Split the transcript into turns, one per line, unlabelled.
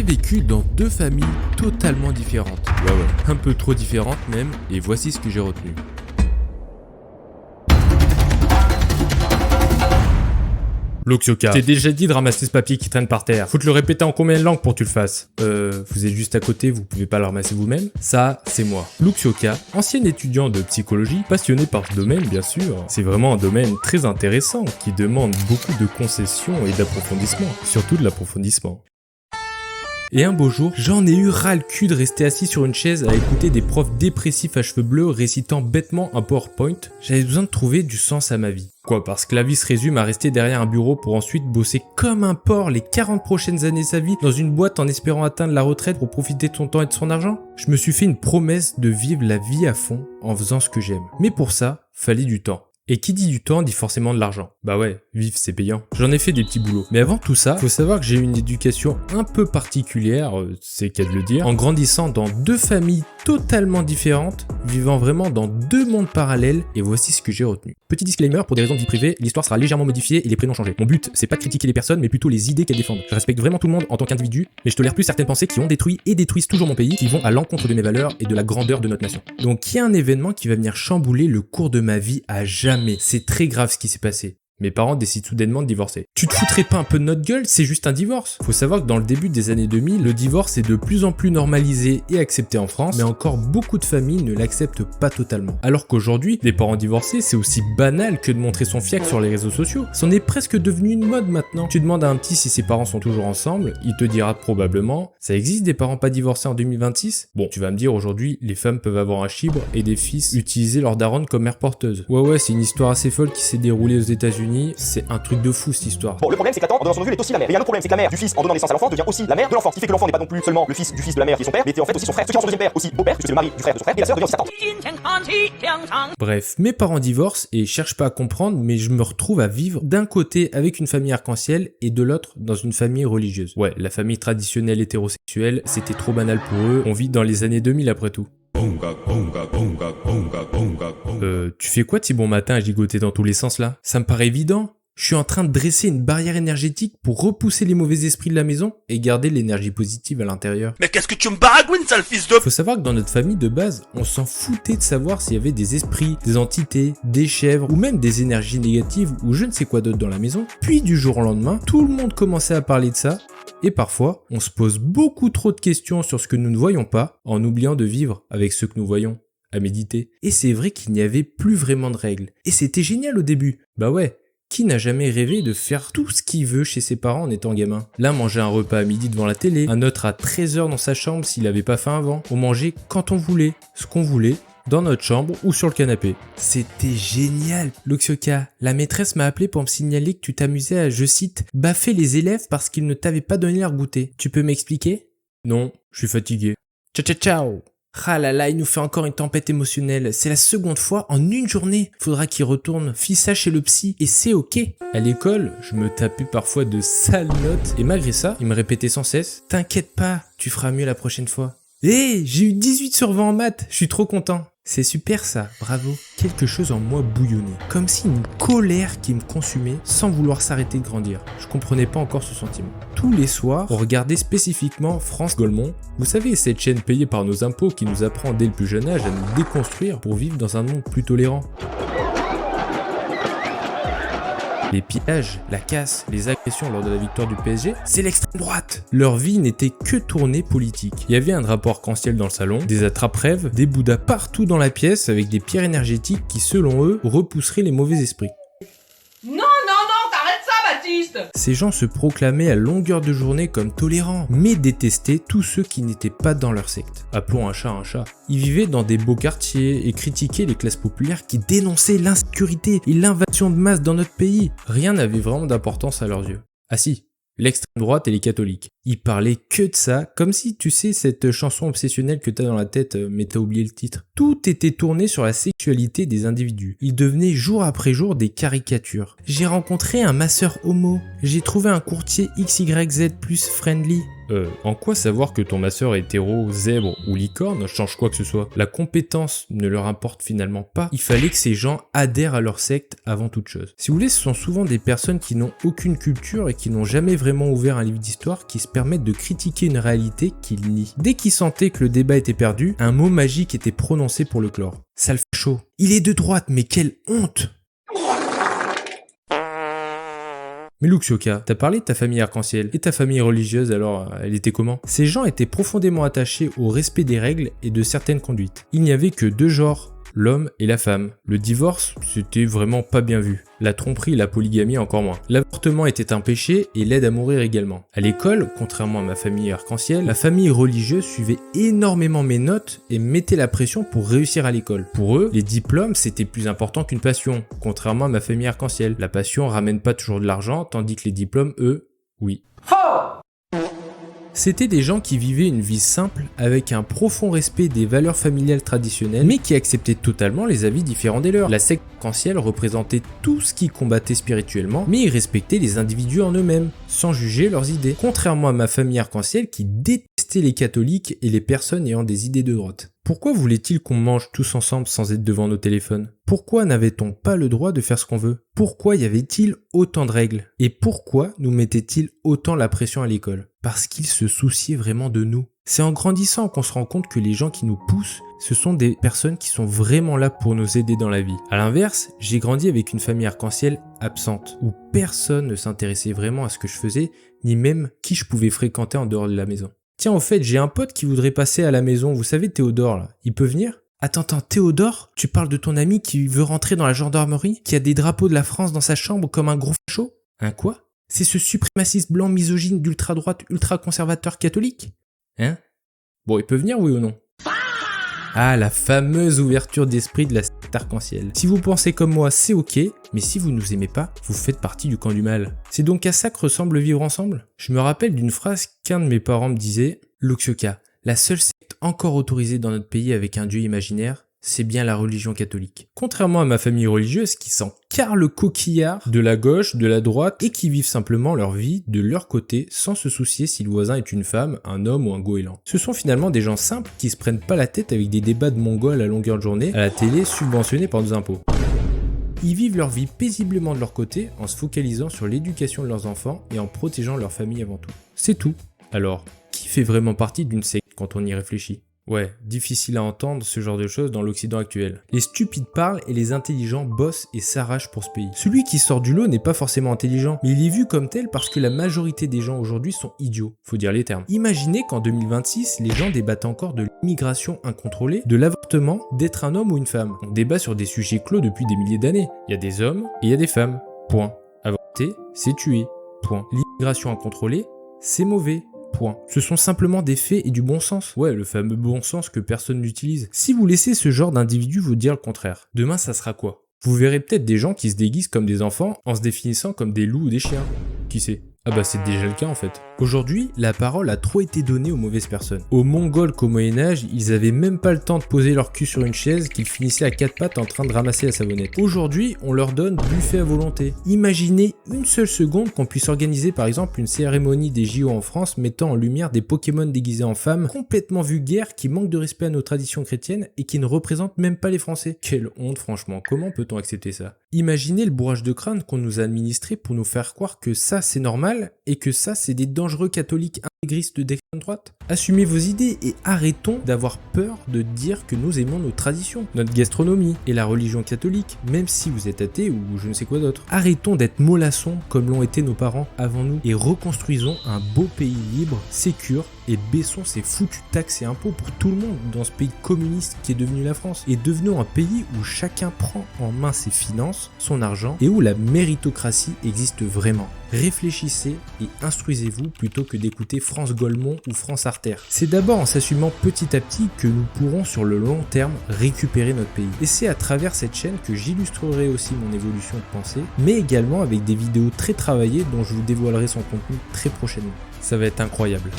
vécu dans deux familles totalement différentes. Ouais, un peu trop différentes même, et voici ce que j'ai retenu. Luxioka, t'es déjà dit de ramasser ce papier qui traîne par terre. Faut te le répéter en combien de langues pour que tu le fasses? Vous êtes juste à côté, vous pouvez pas le ramasser vous-même? Ça, c'est moi. Luxioka, ancien étudiant de psychologie, passionné par ce domaine bien sûr. C'est vraiment un domaine très intéressant qui demande beaucoup de concessions et d'approfondissement. Surtout de l'approfondissement. Et un beau jour, j'en ai eu ras le cul de rester assis sur une chaise à écouter des profs dépressifs à cheveux bleus récitant bêtement un PowerPoint. J'avais besoin de trouver du sens à ma vie. Quoi, parce que la vie se résume à rester derrière un bureau pour ensuite bosser comme un porc les 40 prochaines années de sa vie dans une boîte en espérant atteindre la retraite pour profiter de son temps et de son argent? Je me suis fait une promesse de vivre la vie à fond en faisant ce que j'aime. Mais pour ça, fallait du temps. Et qui dit du temps dit forcément de l'argent. Bah ouais, vivre c'est payant. J'en ai fait des petits boulots. Mais avant tout ça, faut savoir que j'ai eu une éducation un peu particulière, c'est qu'à de le dire, en grandissant dans deux familles totalement différentes, vivant vraiment dans deux mondes parallèles, et voici ce que j'ai retenu. Petit disclaimer, pour des raisons de vie privée, l'histoire sera légèrement modifiée et les prénoms changés. Mon but, c'est pas de critiquer les personnes, mais plutôt les idées qu'elles défendent. Je respecte vraiment tout le monde en tant qu'individu, mais je tolère plus certaines pensées qui ont détruit et détruisent toujours mon pays, qui vont à l'encontre de mes valeurs et de la grandeur de notre nation. Donc il y a un événement qui va venir chambouler le cours de ma vie à jamais. C'est très grave ce qui s'est passé. Mes parents décident soudainement de divorcer. Tu te foutrais pas un peu de notre gueule, c'est juste un divorce. Faut savoir que dans le début des années 2000, le divorce est de plus en plus normalisé et accepté en France, mais encore beaucoup de familles ne l'acceptent pas totalement. Alors qu'aujourd'hui, des parents divorcés, c'est aussi banal que de montrer son fiac sur les réseaux sociaux. C'en est presque devenu une mode maintenant. Tu demandes à un petit si ses parents sont toujours ensemble, il te dira probablement « Ça existe des parents pas divorcés en 2026 ?» Bon, tu vas me dire aujourd'hui, les femmes peuvent avoir un chibre et des fils utiliser leur daronne comme mère porteuse. Ouais, c'est une histoire assez folle qui s'est déroulée aux États-Unis. C'est un truc de fou cette histoire.
Bon, le problème c'est que la tante en donnant son ovule est aussi la mère. Et il y a un autre problème, c'est que la mère du fils en donnant naissance à l'enfant devient aussi la mère de l'enfant. Ce qui fait que l'enfant n'est pas non plus seulement le fils du fils de la mère qui est son père, mais était en fait aussi son frère. Ce qui rend son deuxième père aussi beau-père, puisque c'est le mari du frère de son frère, et la sœur devient aussi sa tante.
Bref, mes parents divorcent et cherchent pas à comprendre, mais je me retrouve à vivre d'un côté avec une famille arc-en-ciel et de l'autre dans une famille religieuse. Ouais, la famille traditionnelle hétérosexuelle, c'était trop banal pour eux, on vit dans les années 2000 après tout. Tu fais quoi de si bon matin à gigoter dans tous les sens là? Ça me paraît évident. Je suis en train de dresser une barrière énergétique pour repousser les mauvais esprits de la maison et garder l'énergie positive à l'intérieur.
Mais qu'est-ce que tu me baragouines, sale fils de...
Faut savoir que dans notre famille de base, on s'en foutait de savoir s'il y avait des esprits, des entités, des chèvres ou même des énergies négatives ou je ne sais quoi d'autre dans la maison. Puis du jour au lendemain, tout le monde commençait à parler de ça et parfois, on se pose beaucoup trop de questions sur ce que nous ne voyons pas en oubliant de vivre avec ce que nous voyons, à méditer. Et c'est vrai qu'il n'y avait plus vraiment de règles. Et c'était génial au début. Bah ouais. Qui n'a jamais rêvé de faire tout ce qu'il veut chez ses parents en étant gamin? L'un mangeait un repas à midi devant la télé, un autre à 13h dans sa chambre s'il avait pas faim avant. On mangeait quand on voulait, ce qu'on voulait, dans notre chambre ou sur le canapé. C'était génial. Luxioka, la maîtresse m'a appelé pour me signaler que tu t'amusais à, je cite, baffer les élèves parce qu'ils ne t'avaient pas donné leur goûter. Tu peux m'expliquer? Non, je suis fatigué. Ciao. Ah là là, il nous fait encore une tempête émotionnelle. C'est la seconde fois en une journée. Faudra qu'il retourne. Fis ça chez le psy. Et c'est ok. À l'école, je me tapais parfois de sales notes. Et malgré ça, il me répétait sans cesse. T'inquiète pas, tu feras mieux la prochaine fois. J'ai eu 18 sur 20 en maths. Je suis trop content. C'est super ça, bravo. Quelque chose en moi bouillonnait. Comme si une colère qui me consumait sans vouloir s'arrêter de grandir. Je comprenais pas encore ce sentiment. Tous les soirs, on regardait spécifiquement France Golemont. Vous savez, cette chaîne payée par nos impôts qui nous apprend dès le plus jeune âge à nous déconstruire pour vivre dans un monde plus tolérant. Les pillages, la casse, les agressions lors de la victoire du PSG, c'est l'extrême droite. Leur vie n'était que tournée politique. Il y avait un drapeau arc-en-ciel dans le salon, des attrape-rêves, des bouddhas partout dans la pièce avec des pierres énergétiques qui, selon eux, repousseraient les mauvais esprits.
Non, t'arrêtes ça, Baptiste!
Ces gens se proclamaient à longueur de journée comme tolérants, mais détestaient tous ceux qui n'étaient pas dans leur secte. Appelons un chat un chat. Ils vivaient dans des beaux quartiers et critiquaient les classes populaires qui dénonçaient l'insécurité et l'invasion de masse dans notre pays. Rien n'avait vraiment d'importance à leurs yeux. Ah si, l'extrême droite et les catholiques. Ils parlaient que de ça, comme si, tu sais, cette chanson obsessionnelle que t'as dans la tête, mais t'as oublié le titre. Tout était tourné sur la sexualité des individus. Ils devenaient jour après jour des caricatures. J'ai rencontré un masseur homo. J'ai trouvé un courtier XYZ plus friendly. En quoi savoir que ton masseur est hétéro, zèbre ou licorne change quoi que ce soit? La compétence ne leur importe finalement pas. Il fallait que ces gens adhèrent à leur secte avant toute chose. Si vous voulez, ce sont souvent des personnes qui n'ont aucune culture et qui n'ont jamais vraiment ouvert un livre d'histoire qui se permettent de critiquer une réalité qu'ils nient. Dès qu'ils sentaient que le débat était perdu, un mot magique était prononcé pour le clore. Sale facho. Il est de droite, mais quelle honte! Mais Luxioka, t'as parlé de ta famille arc-en-ciel. Et ta famille religieuse, alors, elle était comment? Ces gens étaient profondément attachés au respect des règles et de certaines conduites. Il n'y avait que deux genres, l'homme et la femme. Le divorce, c'était vraiment pas bien vu. La tromperie et la polygamie encore moins. L'avortement était un péché et l'aide à mourir également. À l'école, contrairement à ma famille arc-en-ciel, la famille religieuse suivait énormément mes notes et mettait la pression pour réussir à l'école. Pour eux, les diplômes c'était plus important qu'une passion, contrairement à ma famille arc-en-ciel. La passion ramène pas toujours de l'argent, tandis que les diplômes, eux, oui. C'était des gens qui vivaient une vie simple avec un profond respect des valeurs familiales traditionnelles mais qui acceptaient totalement les avis différents des leurs. La secte arc-en-ciel représentait tout ce qui combattait spirituellement mais ils respectaient les individus en eux-mêmes sans juger leurs idées. Contrairement à ma famille arc-en-ciel qui détestait les catholiques et les personnes ayant des idées de droite. Pourquoi voulait-il qu'on mange tous ensemble sans être devant nos téléphones? Pourquoi n'avait-on pas le droit de faire ce qu'on veut? Pourquoi y avait-il autant de règles? Et pourquoi nous mettait-il autant la pression à l'école? Parce qu'il se souciait vraiment de nous. C'est en grandissant qu'on se rend compte que les gens qui nous poussent, ce sont des personnes qui sont vraiment là pour nous aider dans la vie. À l'inverse, j'ai grandi avec une famille arc-en-ciel absente, où personne ne s'intéressait vraiment à ce que je faisais, ni même qui je pouvais fréquenter en dehors de la maison. Tiens, au fait, j'ai un pote qui voudrait passer à la maison, vous savez Théodore là, il peut venir? Attends, Théodore? Tu parles de ton ami qui veut rentrer dans la gendarmerie? Qui a des drapeaux de la France dans sa chambre comme un gros facho? Un quoi? C'est ce suprémaciste blanc misogyne d'ultra-droite, ultra-conservateur catholique? Hein? Bon, il peut venir, oui ou non? Ah, la fameuse ouverture d'esprit de la secte arc-en-ciel. Si vous pensez comme moi, c'est ok, mais si vous nous aimez pas, vous faites partie du camp du mal. C'est donc à ça que ressemble vivre ensemble? Je me rappelle d'une phrase qu'un de mes parents me disait, Luxioka, la seule secte encore autorisée dans notre pays avec un dieu imaginaire, c'est bien la religion catholique. Contrairement à ma famille religieuse qui s'en carre le coquillard de la gauche, de la droite et qui vivent simplement leur vie de leur côté sans se soucier si le voisin est une femme, un homme ou un goéland. Ce sont finalement des gens simples qui se prennent pas la tête avec des débats de mongols à longueur de journée à la télé subventionnés par nos impôts. Ils vivent leur vie paisiblement de leur côté en se focalisant sur l'éducation de leurs enfants et en protégeant leur famille avant tout. C'est tout. Alors, qui fait vraiment partie d'une secte quand on y réfléchit? Ouais, difficile à entendre ce genre de choses dans l'Occident actuel. Les stupides parlent et les intelligents bossent et s'arrachent pour ce pays. Celui qui sort du lot n'est pas forcément intelligent, mais il est vu comme tel parce que la majorité des gens aujourd'hui sont idiots, faut dire les termes. Imaginez qu'en 2026, les gens débattent encore de l'immigration incontrôlée, de l'avortement, d'être un homme ou une femme. On débat sur des sujets clos depuis des milliers d'années. Il y a des hommes et il y a des femmes. Point. Avorter, c'est tuer. Point. L'immigration incontrôlée, c'est mauvais. Point. Ce sont simplement des faits et du bon sens. Ouais, le fameux bon sens que personne n'utilise. Si vous laissez ce genre d'individu vous dire le contraire, demain ça sera quoi? Vous verrez peut-être des gens qui se déguisent comme des enfants en se définissant comme des loups ou des chiens. Qui sait? Ah bah c'est déjà le cas en fait. Aujourd'hui, la parole a trop été donnée aux mauvaises personnes. Aux Mongols qu'au Moyen-Âge, ils avaient même pas le temps de poser leur cul sur une chaise qu'ils finissaient à quatre pattes en train de ramasser la savonnette. Aujourd'hui, on leur donne buffet à volonté. Imaginez une seule seconde qu'on puisse organiser par exemple une cérémonie des JO en France mettant en lumière des Pokémon déguisés en femmes complètement vulgaires qui manquent de respect à nos traditions chrétiennes et qui ne représentent même pas les Français. Quelle honte franchement, comment peut-on accepter ça? Imaginez le bourrage de crâne qu'on nous a administré pour nous faire croire que ça c'est normal et que ça c'est des dangereux catholiques intégristes d'extrême droite. Assumez vos idées et arrêtons d'avoir peur de dire que nous aimons nos traditions, notre gastronomie et la religion catholique, même si vous êtes athée ou je ne sais quoi d'autre. Arrêtons d'être mollassons comme l'ont été nos parents avant nous et reconstruisons un beau pays libre, sécure et baissons ces foutues taxes et impôts pour tout le monde dans ce pays communiste qui est devenu la France. Et devenons un pays où chacun prend en main ses finances, son argent et où la méritocratie existe vraiment. Réfléchissez et instruisez-vous plutôt que d'écouter France Golemont ou France Artère. C'est d'abord en s'assumant petit à petit que nous pourrons sur le long terme récupérer notre pays. Et c'est à travers cette chaîne que j'illustrerai aussi mon évolution de pensée, mais également avec des vidéos très travaillées dont je vous dévoilerai son contenu très prochainement. Ça va être incroyable.